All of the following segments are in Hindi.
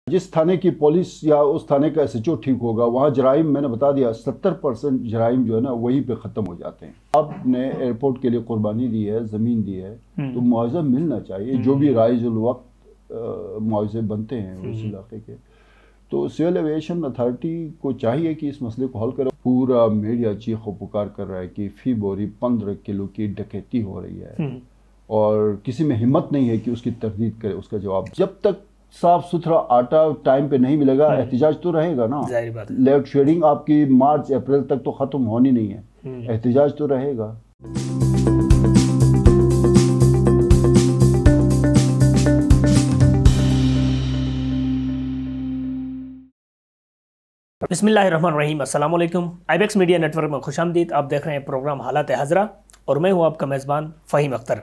जिस थाने की पुलिस या उस थाने का एसएचओ ठीक होगा, वहाँ जराइम मैंने बता दिया 70% जराइम जो है ना वहीं पे ख़त्म हो जाते हैं। आपने एयरपोर्ट के लिए कुर्बानी दी है, ज़मीन दी है, तो मुआवजा मिलना चाहिए। जो भी राइजुल वक्त मुआवजे बनते हैं उस इलाके के, तो सिविल एविएशन अथॉरिटी को चाहिए कि इस मसले को हल करे। पूरा मीडिया चीखो पुकार कर रहा है कि फी बोरी 15 किलो की डकैती हो रही है और किसी में हिम्मत नहीं है कि उसकी तरदीद करे। उसका जवाब, जब तक साफ सुथरा आटा टाइम पे नहीं मिलेगा एहतिजाज तो रहेगा ना। लोड शेडिंग आपकी मार्च अप्रैल तक तो खत्म होनी नहीं है, एहतिजाज तो रहेगा। बिस्मिल्लाहिर्रहमानिर्रहीम, अस्सलाम वालेकुम। आईबेक्स मीडिया नेटवर्क में खुशामदीद। आप देख रहे हैं प्रोग्राम हालात हज़रा और मैं हूं आपका मेज़बान Fahim Akhtar.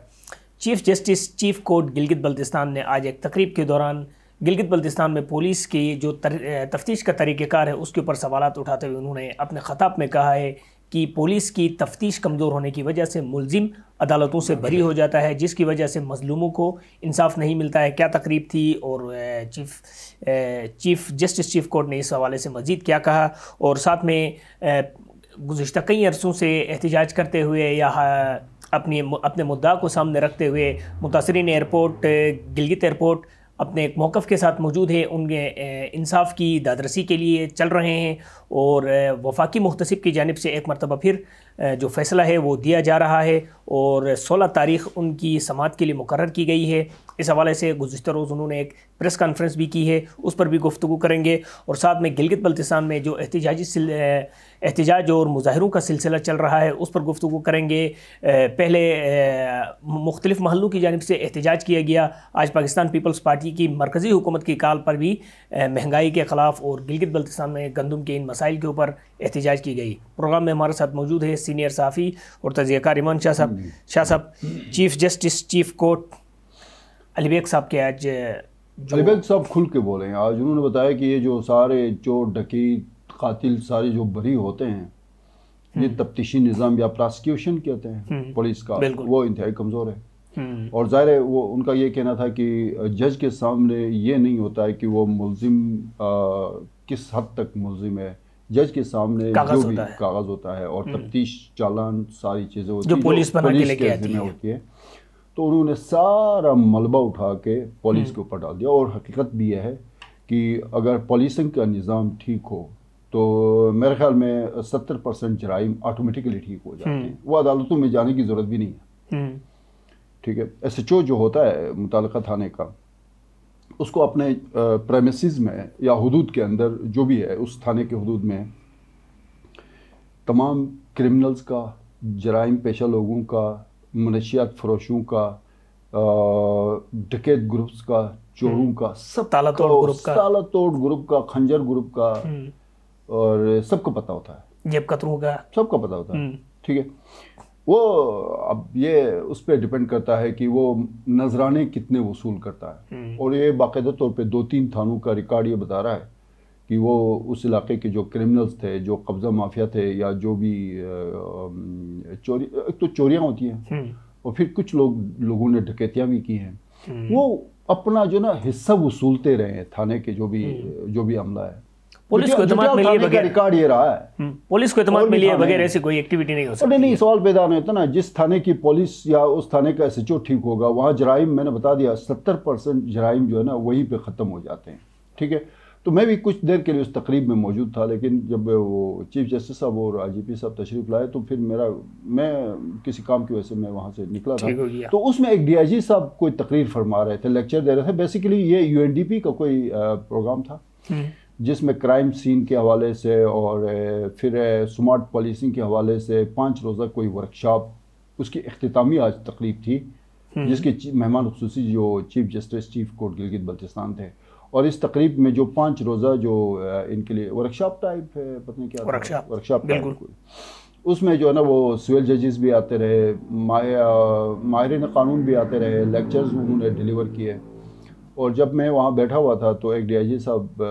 Chief justice chief court Gilgit Baltistan ने आज एक तकरीब के दौरान गिलगित बल्तिस्तान में पुलिस की जो तफ्तीश का तरीक़ेकार है उसके ऊपर सवालात उठाते हुए उन्होंने अपने ख़ताब में कहा है कि पुलिस की तफ्तीश कमज़ोर होने की वजह से मुलजिम अदालतों से बरी हो जाता है, जिसकी वजह से मज़लूमों को इंसाफ नहीं मिलता है। क्या तकरीब थी और चीफ जस्टिस चीफ कोर्ट ने इस हवाले से मज़ीद क्या कहा, और साथ में गुज़िश्ता कई अरसों से एहतिजाज करते हुए या अपने मुद्दा को सामने रखते हुए मुतासरीन एयरपोर्ट गिलगित एयरपोर्ट अपने एक मौक़िफ़ के साथ मौजूद है। उनके इंसाफ की दादरसी के लिए चल रहे हैं और वफाकी मुख्तसिब की जानिब से एक मरतबा फिर जो फ़ैसला है वो दिया जा रहा है और 16 तारीख़ उनकी समाअत के लिए मुकर्रर की गई है। इस हवाले से गुज़िश्ता रोज़ उन्होंने एक प्रेस कॉन्फ्रेंस भी की है, उस पर भी गुफ्तगू करेंगे। और साथ में गिलगित बल्तिस्तान में जो एहतिजाज और मुजाहिरों का सिलसिला चल रहा है उस पर गुफ्तगू करेंगे। पहले मुख्तलिफ़ महलों की जानिब से एहतिजाज किया गया। आज पाकिस्तान पीपल्स पार्टी की मरकज़ी हुकूमत की काल पर भी महंगाई के ख़िलाफ़ और गिलगित बल्तिस्तान में गंदम के इन मसाइल के ऊपर एहतिजाज की गई। प्रोग्राम में हमारे साथ मौजूद है सीनियर सहाफ़ी और तज़कियाकार इमान शाह साहब। Chief justice chief court Ali Beg साहब के आज अली बेग साहब खुल के बोले हैं। आज उन्होंने बताया कि ये जो सारे चोर डकैत कातिल सारे जो बरी होते हैं, ये तफ्तीशी निज़ाम या प्रोसिक्यूशन कहते हैं पुलिस का, वो इंतहाई कमज़ोर है। और ज़ाहिर है वो उनका ये कहना था कि जज के सामने ये नहीं होता है कि वो मुल्जिम किस हद तक मुल्जिम है। जज के सामने जो भी कागज़ होता है और तफ्तीश चालान सारी चीज़ें होती हैं जो पुलिस बना के लेके आती है। तो उन्होंने सारा मलबा उठा के पुलिस के ऊपर डाल दिया। और हकीकत भी यह है कि अगर पुलिसिंग का निज़ाम ठीक हो तो मेरे ख्याल में 70% जराइम ऑटोमेटिकली ठीक हो जाते हैं। वो अदालतों में जाने की ज़रूरत भी नहीं है। ठीक है, एसएचओ जो होता है मुताल्लिका थाने का, उसको अपने प्रेमिसेस में या हुदूद के अंदर जो भी है उस थाने के हुदूद में तमाम क्रिमिनल्स का, जराइम पेशा लोगों का, मनशियात फरोशों का, डकैत ग्रुप्स का, चोरों का, सब ताला-तोड़ ग्रुप का, खंजर ग्रुप का, और सबको पता होता है, जेब कतरों का, सबको पता होता है। ठीक है, वो अब ये उस पर डिपेंड करता है कि वो नजराने कितने वसूल करता है। और ये बाकायदा तौर पे 2-3 थानों का रिकॉर्ड ये बता रहा है कि वो उस इलाके के जो क्रिमिनल्स थे, जो कब्ज़ा माफिया थे या जो भी चोरी, एक तो चोरियाँ होती हैं और फिर कुछ लोगों ने डकैतियाँ भी की हैं, वो अपना जो ना हिस्सा वसूलते रहे हैं थाने के जो भी अमला है। पुलिस को एतमाद मिली है बगैर रिकॉर्ड ये रहा है, पुलिस को एतमाद मिली है बगैर ऐसी कोई एक्टिविटी नहीं हो सकती। नहीं, सवाल पैदा नहीं होता ना। जिस थाने की पुलिस या उस थाने का एसएचओ ठीक होगा, वहाँ जराइम मैंने बता दिया 70% जराइम जो है ना वहीं पे ख़त्म हो जाते हैं। ठीक है, तो मैं भी कुछ देर के लिए उस तकरीब में मौजूद था, लेकिन जब वो चीफ जस्टिस साहब और आईजीपी साहब तशरीफ़ लाए तो फिर मैं किसी काम की वजह से मैं वहाँ से निकला था। तो उसमें एक डीआईजी साहब कोई तकरीर फरमा रहे थे, लेक्चर दे रहे थे। बेसिकली ये यूएनडीपी का कोई प्रोग्राम था जिसमें क्राइम सीन के हवाले से और फिर स्मार्ट पॉलिसिंग के हवाले से 5 रोज़ा कोई वर्कशॉप, उसकी इख्तितामी आज तकरीब थी जिसके मेहमान खुसूसी जो chief justice chief court Gilgit Baltistan थे। और इस तकरीब में जो 5 रोज़ा जो इनके लिए वर्कशॉप टाइप है, पता नहीं क्या वर्कशॉप टाइप, उसमें जो है ना वो सिविल जजेस भी आते रहे, माहिरीन क़ानून भी आते रहे, लेक्चर्स उन्होंने डिलीवर किए। और जब मैं वहाँ बैठा हुआ था तो एक डीआईजी साहब,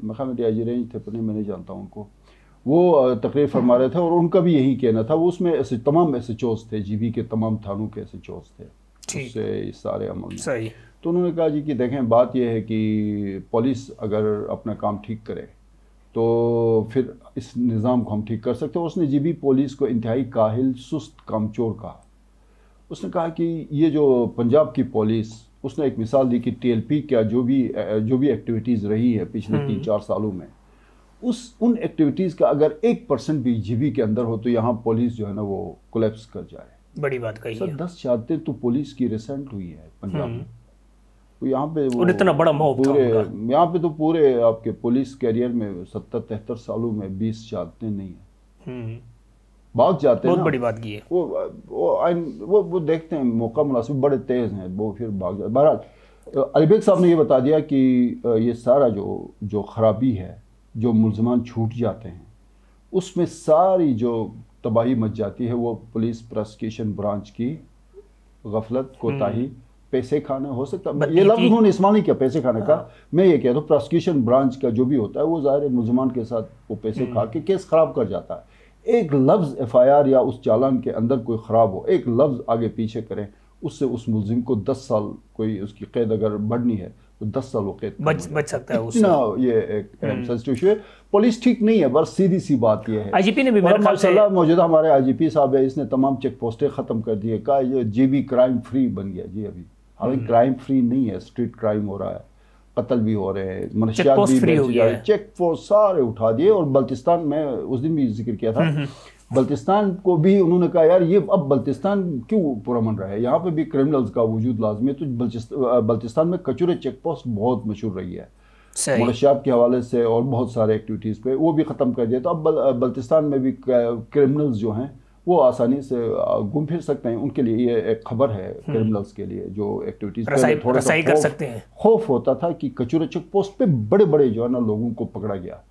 मैं डीआईजी रेंज थे, पर मैं नहीं जानता उनको, वो तकरीर फरमा रहे थे और उनका भी यही कहना था। वो उसमें ऐसे तमाम एसएचओस थे, जीबी के तमाम थानों के एसएचओस थे। उससे इस सारे अमल में। सही। तो उन्होंने कहा जी कि देखें, बात यह है कि पुलिस अगर अपना काम ठीक करे तो फिर इस निज़ाम को हम ठीक कर सकते हैं। उसने जी भी पुलिस को इंतहाई काहिल, सुस्त, कामचोर कहा। उसने कहा कि ये जो पंजाब की पुलिस, उसने एक मिसाल दी कि TLP का जो भी एक्टिविटीज़ रही है पिछले 3-4 सालों में, उन एक्टिविटीज़ का अगर 1% भी GB के अंदर हो तो यहाँ पुलिस जो है ना वो कोलैप्स कर जाए। बड़ी बात कही सर, है। 10 शहादतें तो पुलिस की रिसेंट हुई है पंजाब में। तो यहाँ पे और इतना बड़ा मौत था पूरे उनका। यहाँ पे तो पूरे आपके पुलिस कैरियर में 70-73 सालों में 20 शहादतें नहीं है। भाग जाते हैं बहुत ना, बड़ी बात की है। वो देखते हैं मौका मुनासिब, बड़े तेज हैं वो, फिर भाग जाते। बहरहाल अलीबेग साहब ने ये बता दिया कि ये सारा जो खराबी है, जो मुलजमान छूट जाते हैं, उसमें सारी जो तबाही मच जाती है वो पुलिस प्रोसिक्यूशन ब्रांच की गफलत, कोताही, पैसे खाना हो सकता है। ये लफ्ज़ उन्होंने इस्तेमाल नहीं किया पैसे खाने का। मैं ये कहता हूँ प्रोसिक्यूशन ब्रांच का जो भी होता है वो ज़ाहिर मुलजमान के साथ वो पैसे खा के केस ख़राब कर जाता है। एक लफ्ज़ FIR या उस चालान के अंदर कोई ख़राब हो, एक लफ्ज़ आगे पीछे करें, उससे उस मुलजिम को 10 साल, कोई उसकी कैद अगर बढ़नी है तो 10 साल वो कैद बच सकता है उससे। इतना ये एक सेंसिटिव इशू है। पुलिस ठीक नहीं है, बस सीधी सी बात ये है। IGP ने भी मेरे ख्याल से मौजूदा हमारे IGP साहब है, इसने तमाम चेक पोस्टें ख़त्म कर दी है। कहा ये GB क्राइम फ्री बन गया जी। अभी हालांकि क्राइम फ्री नहीं है, स्ट्रीट क्राइम हो रहा है, कत्ल भी हो रहे हैं, मनशियात भी फ्री हो गया है, चेक पोस्ट सारे उठा दिए। और बल्तिस्तान में उस दिन भी जिक्र किया था, बल्तिस्तान को भी उन्होंने कहा यार ये अब बल्तिस्तान क्यों पुरअमन रहा है, यहाँ पे भी क्रिमिनल्स का वजूद लाजमी है। तो बल्तिस्तान में कचूरे चेक पोस्ट बहुत मशहूर रही है मनशियात के हवाले से और बहुत सारे एक्टिविटीज़ पे, वो भी ख़त्म कर दिया। तो अब बल्तिस्तान में भी क्रिमिनल्स जो हैं वो आसानी से घूम फिर सकते हैं। उनके लिए ये एक खबर है क्रिमिनल्स के लिए जो एक्टिविटीज़ थोड़ा सा कर सकते हैं। खौफ होता था कि कचूरे चेक पोस्ट पे बड़े बड़े जो है ना लोगों को पकड़ा गया,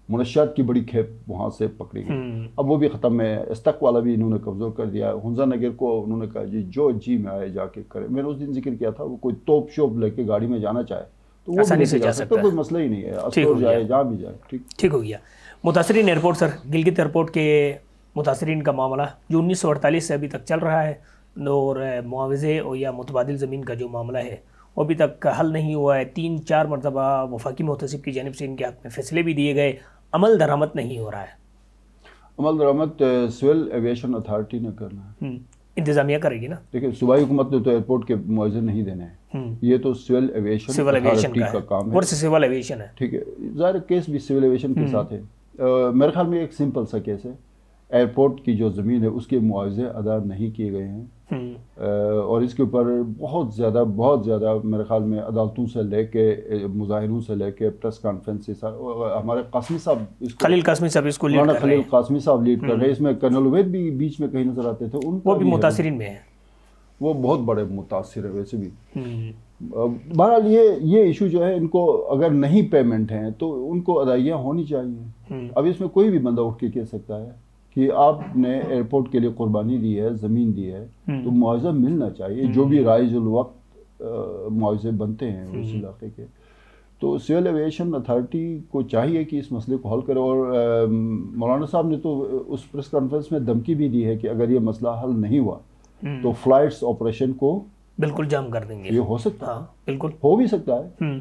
मनशियात की बड़ी खेप वहाँ से पकड़ी गई। अब वो भी ख़त्म है। इस्तक वाला भी इन्होंने कब्जा कर दिया। हुंजा नगर को उन्होंने कहा जी जो जी में आए जाके करे। मैंने उस दिन जिक्र किया था, वो कोई तोप शोप लेके गाड़ी में जाना चाहे तो वो आसानी से जा सकता है, कोई मसला ही नहीं है, अस्तर जाए जहाँ भी जाए। ठीक हो गया। मुतासरीन एयरपोर्ट सर, गिलगित एयरपोर्ट के मुतासरीन का मामला जो 1948 से अभी तक चल रहा है, और मुआवजे और या मुतबादिल ज़मीन का जो मामला है वो अभी तक हल नहीं हुआ है। 3-4 मरतबा वफाकी मुहतसिब की जानिब से इनके हक़ में फ़ैसले भी दिए गए, अमल दरामद नहीं हो रहा है। अमल दरामद सिविल एविएशन अथॉरिटी ने करना है, इंतज़ामिया करेगी ना। देखिए सूबाई हुकूमत ने तो एयरपोर्ट के मुआवजे नहीं देने हैं, ये तो सिविल एविएशन का काम है। और सिविल एविएशन है, ठीक है, ज़ाहिर केस भी सिविल एविएशन के साथ है। मेरे ख्याल में एक सिंपल सा केस है, एयरपोर्ट की जो ज़मीन है उसके मुआवजे अदा नहीं किए गए हैं, और इसके ऊपर बहुत ज़्यादा मेरे ख्याल में अदालतों से लेके, मुजाहिरों से लेके, प्रेस कॉन्फ्रेंस से हमारे कासमी साहब, खलील कासमी साहब इसको लीड कर रहे हैं। खलील कासमी साहब लीड कर रहे हैं। इसमें कर्नल उबैद भी बीच में कहीं नजर आते थे, वो भी मुतासिरीन में है, वो बहुत बड़े मुतासिर है वैसे भी। बहरहाल ये इशू जो है, इनको अगर नहीं पेमेंट हैं तो उनको अदाइयाँ होनी चाहिए। अब इसमें कोई भी बंदा उठ के कह सकता है कि आपने एयरपोर्ट के लिए कुर्बानी दी है, ज़मीन दी है, तो मुआवजा मिलना चाहिए, जो भी राइजुल वक्त मुआवजे बनते हैं उस इलाके के। तो सिविल एविएशन अथॉरिटी को चाहिए कि इस मसले को हल करे। और मौलाना साहब ने तो उस प्रेस कॉन्फ्रेंस में धमकी भी दी है कि अगर ये मसला हल नहीं हुआ तो फ्लाइट्स ऑपरेशन को बिल्कुल जाम कर देंगे। ये हो सकता है, बिल्कुल हो भी सकता है।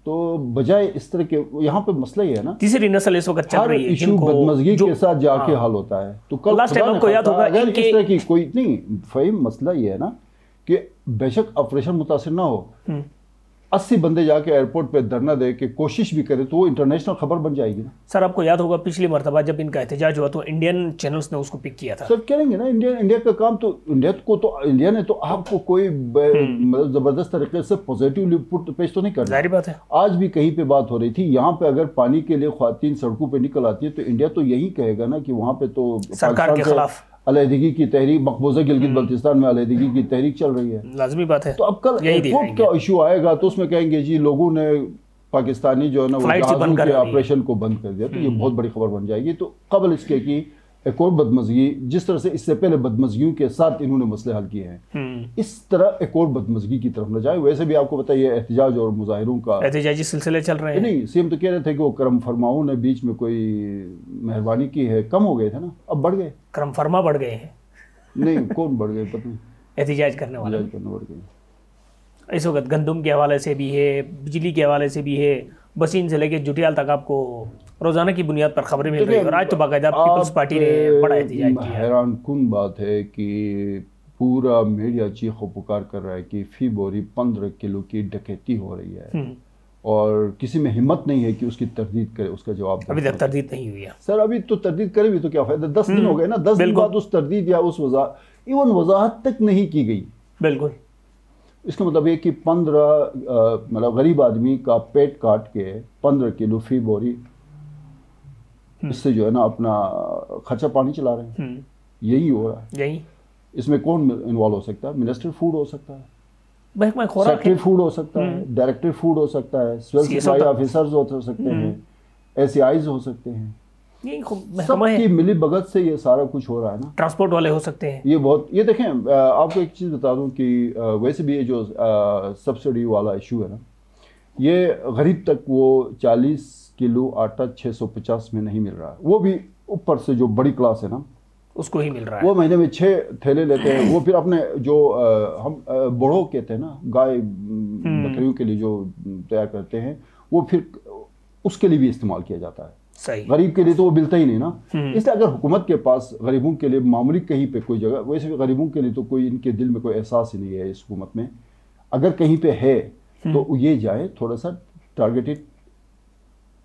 तो बजाय इस तरह के, यहाँ पे मसला ही है ना, तीसरी नस्ल इस वक्त चल रही है, इशू बदमज़गी के साथ जाके हल होता है। तो कल आपको याद होगा अगर इस तरह की कोई नहीं फ़हीम, मसला ये है ना कि बेशक ऑपरेशन मुतासिर ना हो, 80 बंदे जाके एयरपोर्ट पे धरना दे के कोशिश भी करें तो वो इंटरनेशनल खबर बन जाएगी ना। सर आपको याद होगा पिछली मरतबा जब इनका एहतजाज हुआ तो इंडियन चैनल्स ने उसको पिक किया था। सब करेंगे ना, इंडिया का काम तो इंडिया ने तो आपको कोई जबरदस्त तरीके से पॉजिटिवली पेश तो नहीं कर, जाहिर बात है। आज भी कहीं पे बात हो रही थी, यहाँ पे अगर पानी के लिए ख्वातीन सड़कों पे निकल आती है तो इंडिया तो यही कहेगा ना कि वहाँ पे तो सरकार के खिलाफ अलहदगी की तहरीक, मकबूजा गिलगित बल्तिस्तान में अलहदगी की तहरीक चल रही है, लाजमी बात है। तो अब कल एयरपोर्ट का इशू आएगा तो उसमें कहेंगे जी लोगों ने पाकिस्तानी जो है ना वो जहाज़ों के ऑपरेशन को बंद कर दिया, तो ये बहुत बड़ी खबर बन जाएगी। तो कबल इसके कि एक और बदमज़गी, जिस तरह से इससे पहले बदमज़गियों के साथ इन्होंने मसले हल किए हैं, इस तरह एक और बदमज़गी की तरफ न जाए। वैसे भी आपको पता है एहतजाज और मुजाहिरों का एहतजाजी सिलसिले चल रहे हैं। नहीं, सीएम तो कह रहे थे कि वो करम फरमाओं ने बीच में कोई मेहरबानी की है, कम हो गए थे ना, अब बढ़ गए, करम फरमा बढ़ गए हैं। नहीं कौन बढ़ गए पता नहीं, एहतिजाज करने वाले। बढ़ गई। इस वक्त गंदम के हवाले से भी है, बिजली के हवाले से भी है, बसीन से लेके जुटियाल तक आपको रोजाना की बुनियाद पर खबरें मिल रही है। और आज तो बाकायदा पीपल्स पार्टी ने बड़ा एहतिजाज किया। हैरान कुन बात है कि पूरा मीडिया चीखो पुकार कर रहा है कि फी बोरी 15 किलो की डकैती हो रही है और किसी में हिम्मत नहीं है कि उसकी तरदीद करे, उसका जवाब। अभी तक तरदीद नहीं हुई है सर। अभी तो तरदीद करे भी तो क्या फायदा, 10 दिन हो गए ना, 10 दिन बाद उस तरदीद या उस इवन वजाहत तक नहीं की गई। बिल्कुल। इसका मतलब ये कि 15 मतलब गरीब आदमी का पेट काट के 15 किलो फी बोरी, इससे जो है ना अपना खर्चा पानी चला रहे हैं। यही हो रहा है। यही इसमें कौन इन्वॉल्व हो सकता है? मिनिस्टर फूड हो सकता है, सेक्रेटरी फूड हो सकता है, डायरेक्टर फूड हो सकता है, सिविल सप्लाई ऑफिसर्स हो सकते हैं, एसीआईज हो सकते हैं। सबकी मिली भगत से ये सारा कुछ हो रहा है ना। ट्रांसपोर्ट वाले हो सकते हैं। ये देखें, आपको एक चीज़ बता दूं कि वैसे भी ये जो सब्सिडी वाला इशू है ना, ये गरीब तक वो 40 किलो आटा 650 में नहीं मिल रहा है। वो भी ऊपर से जो बड़ी क्लास है ना उसको ही मिल रहा है। वो महीने में 6 थैले लेते हैं। वो फिर अपने जो हम बड़ों कहते हैं ना, गाय बकरियों के लिए जो तैयार करते हैं, वो फिर उसके लिए भी इस्तेमाल किया जाता है। सही। गरीब के लिए तो वो मिलता ही नहीं ना। इसलिए अगर हुकूमत के पास गरीबों के लिए मामूली कहीं पे कोई जगह, वैसे भी गरीबों के लिए तो कोई इनके दिल में कोई एहसास ही नहीं है इस हुकूमत में, अगर कहीं पे है तो ये जाए थोड़ा सा टारगेटेड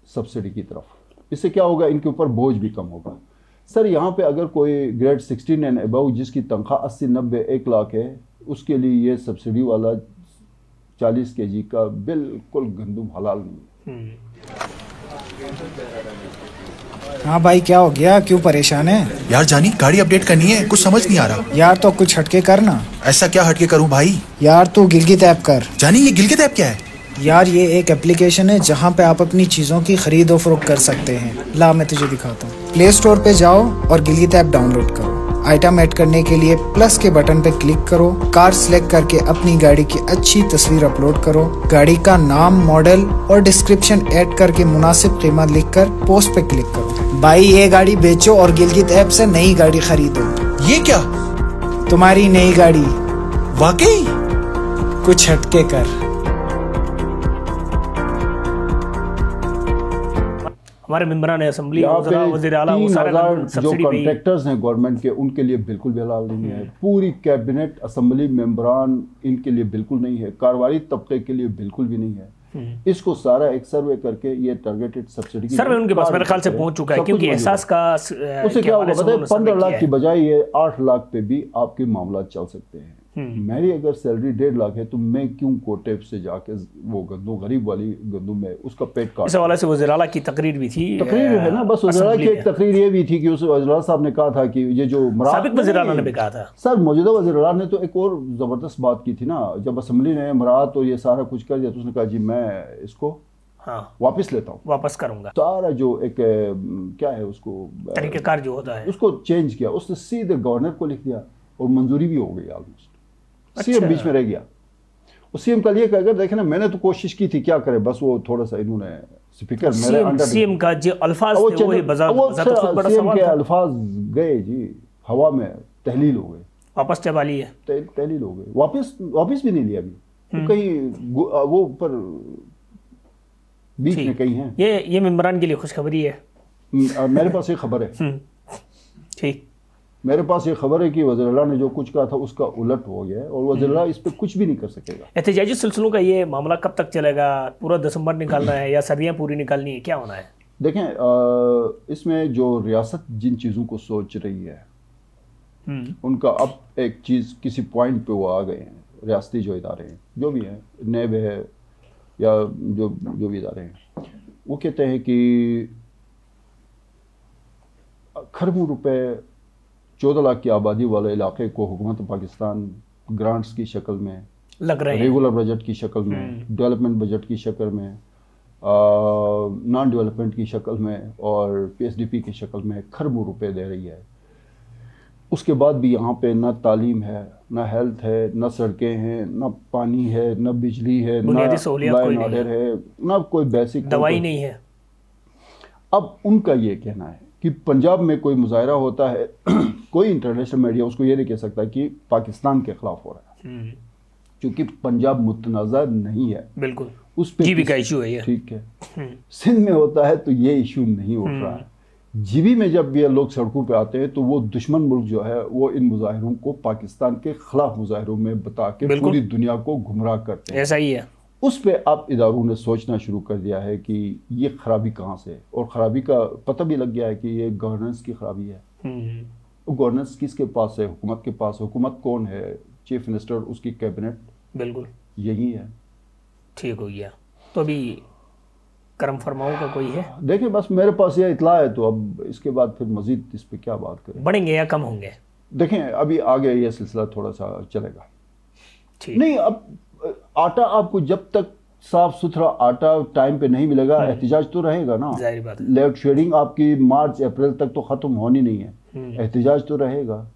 सब्सिडी की तरफ। इससे क्या होगा, इनके ऊपर बोझ भी कम होगा। सर यहाँ पे अगर कोई ग्रेड 16 एंड अबव जिसकी तनख्वाह 80-90 1 लाख है, उसके लिए ये सब्सिडी वाला 40 kg का बिल्कुल गंदम हलाल नहीं है। हाँ भाई, क्या हो गया, क्यों परेशान है? यार जानी, गाड़ी अपडेट करनी है, कुछ समझ नहीं आ रहा। यार तो कुछ हटके करना। ऐसा क्या हटके करूं भाई? यार तू गिलगित ऐप कर। जानी, ये गिलगित ऐप क्या है? यार ये एक एप्लीकेशन है जहाँ पे आप अपनी चीज़ों की खरीद और फरोख्त कर सकते हैं। ला मैं तुझे दिखाता हूँ। प्ले स्टोर पे जाओ और गिलगित ऐप डाउनलोड करो। आइटम ऐड करने के लिए प्लस के बटन पे क्लिक करो। कार सिलेक्ट करके अपनी गाड़ी की अच्छी तस्वीर अपलोड करो। गाड़ी का नाम, मॉडल और डिस्क्रिप्शन ऐड करके मुनासिब कीमत लिखकर पोस्ट पे क्लिक करो। भाई ये गाड़ी बेचो और गिलगित ऐप से नई गाड़ी खरीदो। ये क्या? तुम्हारी नई गाड़ी। वाकई? कुछ हटके कर। हमारे मेंबरान असेंबली, वज़ीर आला, वो 3000 जो कॉन्ट्रैक्टर्स हैं गवर्नमेंट के, उनके लिए बिल्कुल भी हलाल नहीं है। पूरी कैबिनेट असेंबली मेंबरान, इनके लिए बिल्कुल नहीं है। कारोबारी तबके के लिए बिल्कुल भी नहीं है। इसको सारा एक सर्वे करके ये टारगेटेड सब्सिडी सर्वे उनके पास मेरे ख्याल से पहुंच चुका है, क्योंकि एहसास का उससे क्या होगा बताइए, 15 लाख की बजाय ये 8 लाख पे भी आपके मामला चल सकते हैं। मेरी अगर सैलरी 1.5 लाख है तो मैं क्यों कोटे से जाके वो गंदम, गरीब वाली गंदम में उसका पेट काट। इस हवाले से वज़ीर आला की तकरीर भी थी। तकरीर है ना, बस वज़ीर आला की एक तकरीर ये भी थी कि उस वज़ीर आला साहब ने कहा था कि ये जो साबिक वज़ीर आला ने भी कहा था। सर मौजूदा वज़ीर आला ने तो एक और ज़बरदस्त बात की थी ना, जब असेंबली ने मरात और ये सारा कुछ कर दिया तो उसने कहा जी मैं इसको वापस लेता हूँ, वापस करूंगा। सारा जो एक क्या है उसको तरीक़ेकार जो होता है उसको चेंज किया। उसने सीधे गवर्नर को लिख दिया और मंजूरी भी हो गई ऑलमोस्ट। सीएम बीच में रह गया। और सीएम का लिए अगर देखे ना, मैंने तो कोशिश की थी, क्या करे, बस वो थोड़ा सा इन्होंने स्पीकर मेरे अंडर सीएम का जो अल्फाज थे वो सीएम के अल्फाज गए जी हवा में, तहलील हो गए, वापस चबा लिए, तहलील हो गए, वापस भी नहीं लिया अभी। तो कहीं वो ऊपर बीच में कहीं है। ये मेंबरान के लिए खुशखबरी है। मेरे पास ये खबर है। ठीक, मेरे पास ये खबर है कि वज़ीर आला ने जो कुछ कहा था उसका उलट हो गया है और वज़ीर आला इस पर कुछ भी नहीं कर सकेगा। एहतिजाजी सिलसिलों का ये मामला कब तक चलेगा? पूरा दिसंबर निकालना है या सर्दियाँ पूरी निकालनी है, क्या होना है? देखें, इसमें जो रियासत जिन चीज़ों को सोच रही है उनका अब एक चीज़ किसी पॉइंट पे वो आ गए हैं। रियासती जो इदारे हैं, जो भी हैं, नेब है या जो भी इदारे हैं, वो कहते हैं कि खरबों रुपए 14 लाख की आबादी वाले इलाके को हुकूमत पाकिस्तान ग्रांट्स की शक्ल में लग रहे हैं, रेगुलर बजट की शक्ल में, डेवलपमेंट बजट की शक्ल में, नॉन डेवलपमेंट की शक्ल में और पीएसडीपी की शक्ल में खरबों रुपए दे रही है। उसके बाद भी यहाँ पे ना तालीम है, ना हेल्थ है, ना सड़कें हैं, ना पानी है, ना बिजली है, ना ऑर्डर है, ना कोई बेसिक दवाई नहीं है। अब उनका ये कहना है कि पंजाब में कोई मुजाहरा होता है कोई इंटरनेशनल मीडिया उसको ये नहीं कह सकता कि पाकिस्तान के खिलाफ हो रहा है, क्योंकि पंजाब मुतनाज़ा नहीं है, बिल्कुल उस पे जीबी का इशू है ये, ठीक है। सिंध में होता है तो ये इशू नहीं उठ रहा है। जीबी में जब ये लोग सड़कों पे आते हैं तो वो दुश्मन मुल्क जो है वो इन मुजाहिरों को पाकिस्तान के खिलाफ मुजाहिरों में बता के पूरी दुनिया को गुमराह करते हैं। ऐसा ही है। उस पे अब इदारों ने सोचना शुरू कर दिया है कि ये खराबी कहाँ से है, और खराबी का पता भी लग गया है कि ये गवर्नेंस की खराबी है। गवर्नेंस किसके पास है? हुकूमत के पास। हुकूमत कौन है? चीफ मिनिस्टर, उसकी कैबिनेट, बिल्कुल यही है। ठीक हो गया। तो अभी करम फरमाओ का कोई है? देखिए बस मेरे पास ये इतला है, तो अब इसके बाद फिर मजीद इस पे क्या बात करें। बढ़ेंगे या कम होंगे? देखें अभी आगे ये सिलसिला थोड़ा सा चलेगा। नहीं, अब आटा आपको जब तक साफ सुथरा आटा टाइम पे नहीं मिलेगा, एहतिजाज तो रहेगा ना। जाहिर बात है। लोड शेडिंग आपकी मार्च अप्रैल तक तो खत्म होनी नहीं है, एहतिजाज तो रहेगा।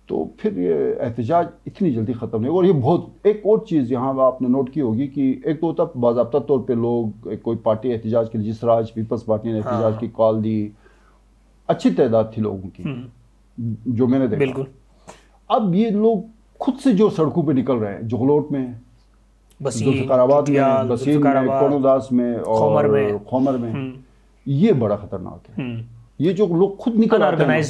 तो फिर ये एहतजाज इतनी जल्दी ख़त्म नहीं। और ये बहुत एक और चीज़ यहाँ आपने नोट की होगी कि एक तो होता बाज़ाब्ता तौर पे लोग कोई पार्टी एहतजाज के लिए, जिस तरह आज पीपल्स पार्टी ने एहतजाज की कॉल दी, अच्छी तादाद थी लोगों की जो मैंने देखा। बिल्कुल। अब ये लोग खुद से जो सड़कों पे निकल रहे हैं, जोगलोट में, जुल्फ़िकाराबाद में, बसीर में, कोनोदास में और खोमर में, ये बड़ा ख़तरनाक है। ये जो लोग खुद निकल आते हैं,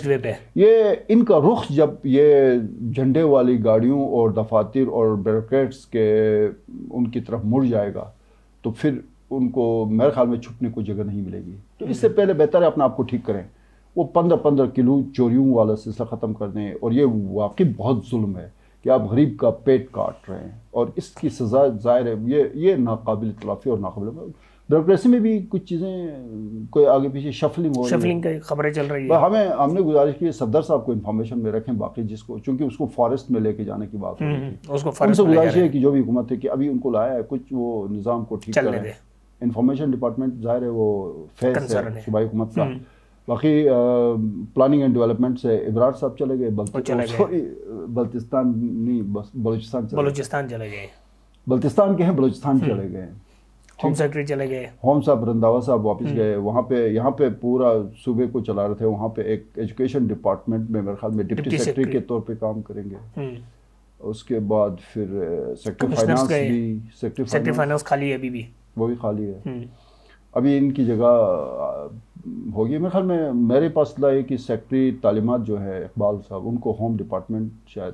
ये इनका रुख जब ये झंडे वाली गाड़ियों और दफातर और ब्यूरोक्रेट्स के उनकी तरफ मुड़ जाएगा तो फिर उनको मेरे ख्याल में छुपने को जगह नहीं मिलेगी। तो इससे पहले बेहतर है अपने आप को ठीक करें। वो 15-15 किलो चोरियों वाला सिलसिला ख़त्म कर दें। और ये वाकई बहुत जुल्म है कि आप गरीब का पेट काट रहे हैं, और इसकी सज़ा ज़ाहिर है ये नाकाबिल तलाफ़ी और नाकाबिल। ब्यूरोक्रेसी में भी कुछ चीज़ें कोई आगे पीछे शफलिंग की खबरें चल रही है। हमने गुजारिश की सफदर साहब को इन्फॉर्मेशन में रखें, बाकी जिसको, चूँकि उसको फॉरेस्ट में लेके जाने की बात हो रही थी, उसको गुजारिश है कि जो भी हुकूमत है कि अभी उनको लाया है, कुछ वो निज़ाम को ठीक करें। इंफॉर्मेशन डिपार्टमेंट ज़ाहिर है वो फेस है सूबाई हुकूमत का। बाकी प्लानिंग एंड डेवलपमेंट से इब्रार साहब चले गए, बल्तिस्तान नहीं, बलूचिस्तान चले गए। बल्तिस्तान के हैं, बलूचिस्तान चले गए। होम सेक्रेटरी चले गए, होम साहब रंधावा साहब वापस गए। वहाँ पे यहाँ पे पूरा सूबे को चला रहे थे। वहाँ पे एक एजुकेशन डिपार्टमेंट में मेरे ख्याल में डिप्टी सेक्रेटरी के तौर पे काम करेंगे। उसके बाद फिर सेक्रेटरी फाइनेंस भी, सेक्रेटरी फाइनेंस खाली है अभी भी, वो भी खाली है। अभी इनकी जगह होगी मेरे ख्याल में। मेरे पास इत्तला है कि सेक्रेटरी तालीमात जो है इकबाल साहब, उनको होम डिपार्टमेंट शायद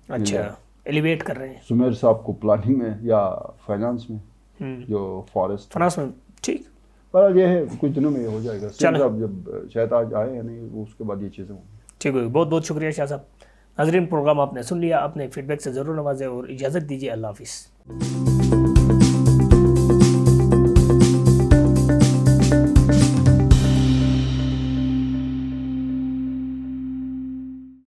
अच्छा एलिवेट कर रहे हैं। सुमेर साहब को प्लानिंग में या फाइनेंस में, जो फॉरेस्ट में। ठीक, पर ये है कुछ दिनों में ये हो जाएगा। साहब जब शायद आज आए हैं नहीं, उसके बाद ये चीज़ें होंगी। ठीक है, बहुत बहुत शुक्रिया शाह साहब। नाज़रीन, प्रोग्राम आपने सुन लिया, अपने फीडबैक से ज़रूर नवाजें और इजाज़त दीजिए। अल्लाह हाफिज़।